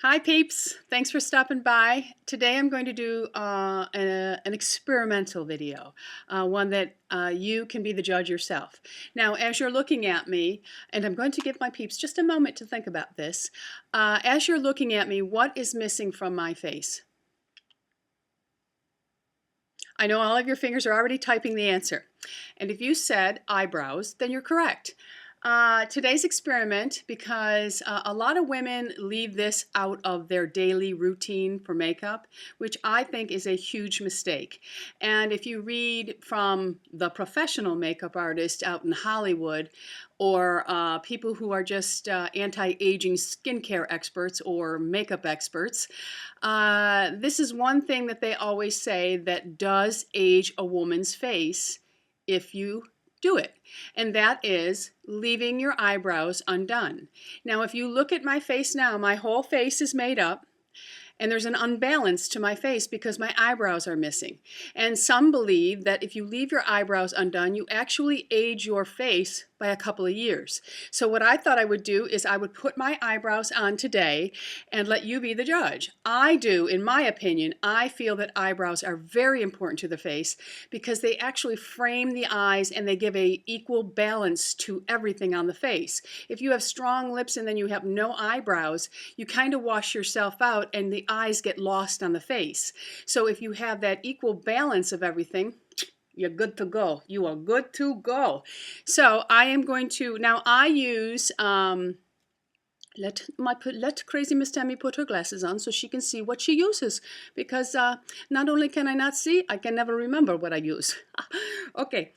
Hi peeps, thanks for stopping by. Today I'm going to do an experimental video, one that you can be the judge yourself. Now as you're looking at me, and I'm going to give my peeps just a moment to think about this, as you're looking at me, what is missing from my face? I know all of your fingers are already typing the answer. And if you said eyebrows, then you're correct. Today's experiment, because a lot of women leave this out of their daily routine for makeup, which I think is a huge mistake. And if you read from the professional makeup artists out in Hollywood, or people who are just anti-aging skincare experts or makeup experts, this is one thing that they always say that does age a woman's face if you do it, and that is leaving your eyebrows undone. Now, if you look at my face now, my whole face is made up, and there's an unbalance to my face because my eyebrows are missing. And some believe that if you leave your eyebrows undone, you actually age your face by a couple of years. So what I thought I would do is I would put my eyebrows on today and let you be the judge. I do, in my opinion, I feel that eyebrows are very important to the face because they actually frame the eyes and they give a equal balance to everything on the face. If you have strong lips and then you have no eyebrows, you kind of wash yourself out and the eyes get lost on the face. So if you have that equal balance of everything, you're good to go. You are good to go. So I am going to, now I use, let crazy Miss Tammy put her glasses on so she can see what she uses. Because not only can I not see, I can never remember what I use. Okay,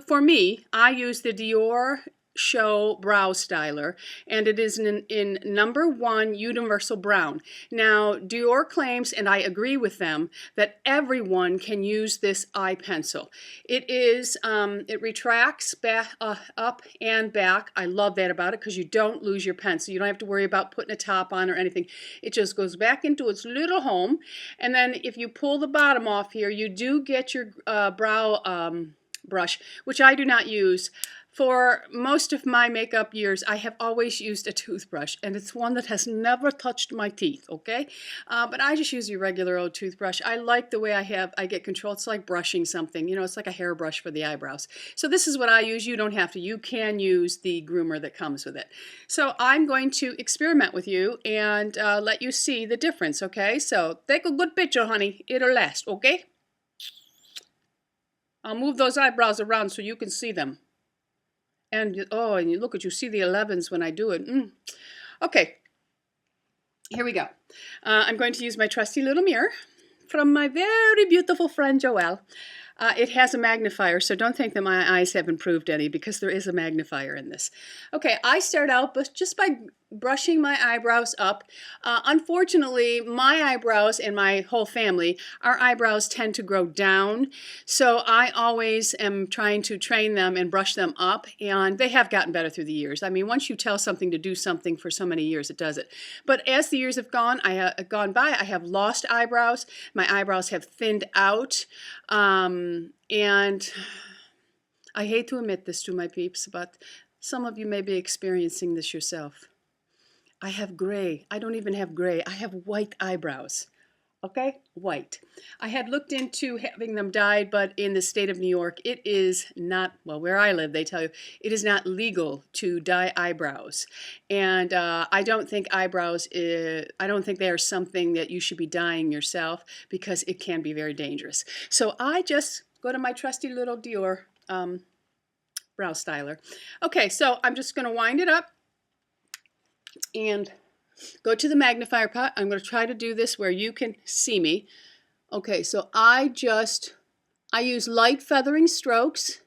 for me, I use the Dior Show Brow Styler, and it is in number 1 Universal Brown. Now, Dior claims, and I agree with them, that everyone can use this eye pencil. It retracts back, up and back. I love that about it because you don't lose your pencil. You don't have to worry about putting a top on or anything. It just goes back into its little home, and then if you pull the bottom off here, you do get your brow brush, which I do not use. For most of my makeup years, I have always used a toothbrush, and it's one that has never touched my teeth, okay? But I just use your regular old toothbrush. I like the way I get control. It's like brushing something. You know, it's like a hairbrush for the eyebrows. So this is what I use. You don't have to. You can use the groomer that comes with it. So I'm going to experiment with you and let you see the difference, okay? So take a good picture, honey. It'll last, okay? I'll move those eyebrows around so you can see them. And oh, and you look at you see the 11s when I do it. Okay, here we go. I'm going to use my trusty little mirror from my very beautiful friend Joelle. It has a magnifier, so don't think that my eyes have improved any because there is a magnifier in this. Okay, I start out just by brushing my eyebrows up. Unfortunately, my eyebrows and my whole family, our eyebrows tend to grow down, so I always am trying to train them and brush them up, and they have gotten better through the years. I mean, once you tell something to do something for so many years, it does it. But as the years have gone by, I have lost eyebrows. My eyebrows have thinned out, and I hate to admit this to my peeps, but some of you may be experiencing this yourself. I have gray. I don't even have gray. I have white eyebrows. Okay? White. I had looked into having them dyed, but in the state of New York, it is not, well, where I live, they tell you, it is not legal to dye eyebrows. And I don't think I don't think they are something that you should be dyeing yourself because it can be very dangerous. So I just go to my trusty little Dior brow styler. Okay, so I'm just going to wind it up and go to the magnifier pot. I'm going to try to do this where you can see me. Okay, so I use light feathering strokes,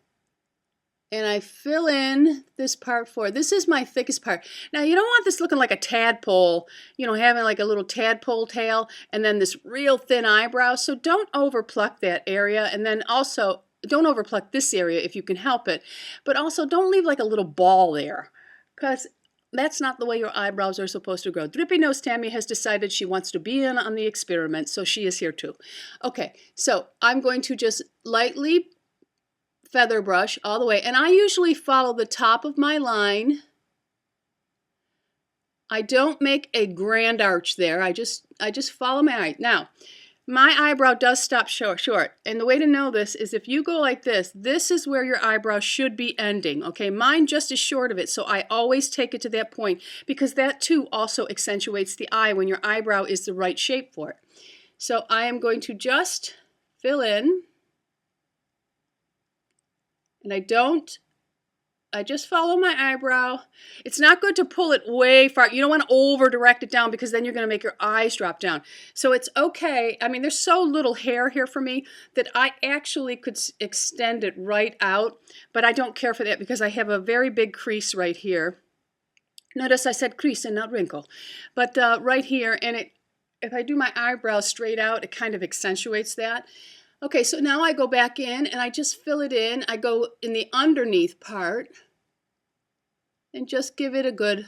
and I fill in this part for, this is my thickest part. Now, you don't want this looking like a tadpole, you know, having like a little tadpole tail, and then this real thin eyebrow, so don't overpluck that area, and then also, don't overpluck this area if you can help it, but also don't leave like a little ball there, because that's not the way your eyebrows are supposed to grow. Drippy Nose Tammy has decided she wants to be in on the experiment, so she is here too. Okay, so I'm going to just lightly feather brush all the way, and I usually follow the top of my line I don't make a grand arch there. I just follow my eye. Now, my eyebrow does stop short. And the way to know this is if you go like this is where your eyebrow should be ending. Okay, mine just is short of it, so I always take it to that point because that too also accentuates the eye when your eyebrow is the right shape for it. So I am going to just fill in, and I just follow my eyebrow. It's not good to pull it way far. You don't want to over direct it down because then you're going to make your eyes drop down. So it's okay. I mean, there's so little hair here for me that I actually could extend it right out, but I don't care for that because I have a very big crease right here. Notice I said crease and not wrinkle. But right here, and if I do my eyebrows straight out, it kind of accentuates that. Okay, so now I go back in and I just fill it in. I go in the underneath part and just give it a good.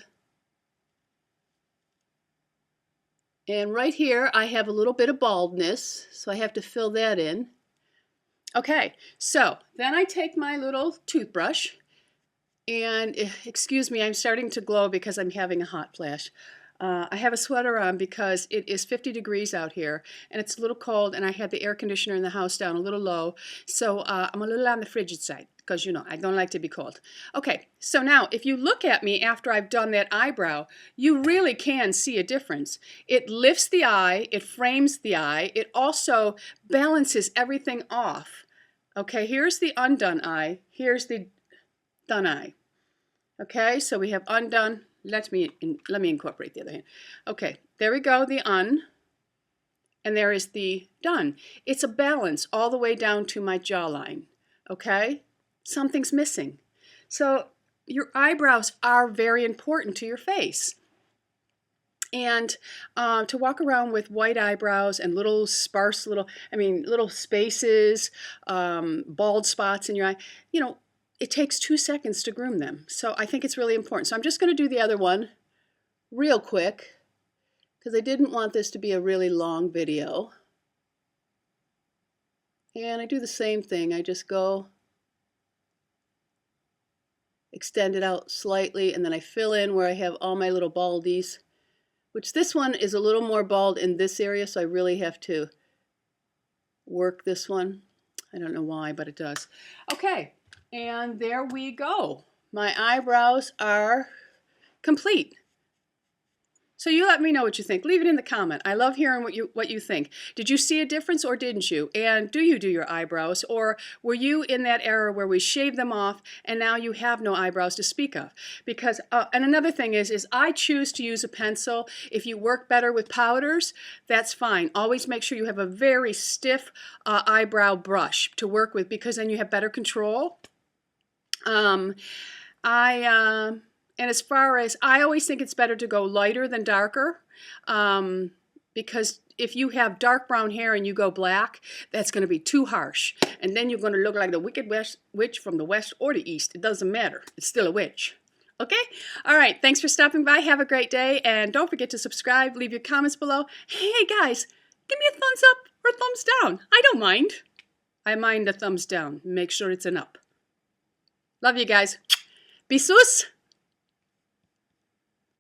And right here I have a little bit of baldness, so I have to fill that in. Okay, so then I take my little toothbrush and, excuse me, I'm starting to glow because I'm having a hot flash. I have a sweater on because it is 50 degrees out here and it's a little cold, and I had the air conditioner in the house down a little low, so I'm a little on the frigid side because, you know, I don't like to be cold. Okay, so now if you look at me after I've done that eyebrow, you really can see a difference. It lifts the eye, it frames the eye, it also balances everything off. Okay, here's the undone eye, here's the done eye. Okay, so we have undone. Let me incorporate the other hand. Okay, there we go, the un, and there is the done. It's a balance all the way down to my jawline. Okay, something's missing. So your eyebrows are very important to your face. And to walk around with white eyebrows and little sparse little spaces, bald spots in your eye, you know, it takes 2 seconds to groom them. So I think it's really important. So I'm just going to do the other one real quick because I didn't want this to be a really long video. And I do the same thing. I just go, extend it out slightly, and then I fill in where I have all my little baldies, which this one is a little more bald in this area, so I really have to work this one. I don't know why, but it does. Okay. And there we go. My eyebrows are complete. So you let me know what you think. Leave it in the comment. I love hearing what you think. Did you see a difference or didn't you? And do you do your eyebrows, or were you in that era where we shaved them off and now you have no eyebrows to speak of? Because and another thing is I choose to use a pencil. If you work better with powders, that's fine. Always make sure you have a very stiff eyebrow brush to work with because then you have better control. And as far as, I always think it's better to go lighter than darker, because if you have dark brown hair and you go black, that's going to be too harsh. And then you're going to look like the wicked witch from the west or the east. It doesn't matter. It's still a witch. Okay? All right. Thanks for stopping by. Have a great day. And don't forget to subscribe. Leave your comments below. Hey, guys, give me a thumbs up or thumbs down. I don't mind. I mind the thumbs down. Make sure it's an up. Love you guys. BISOUS.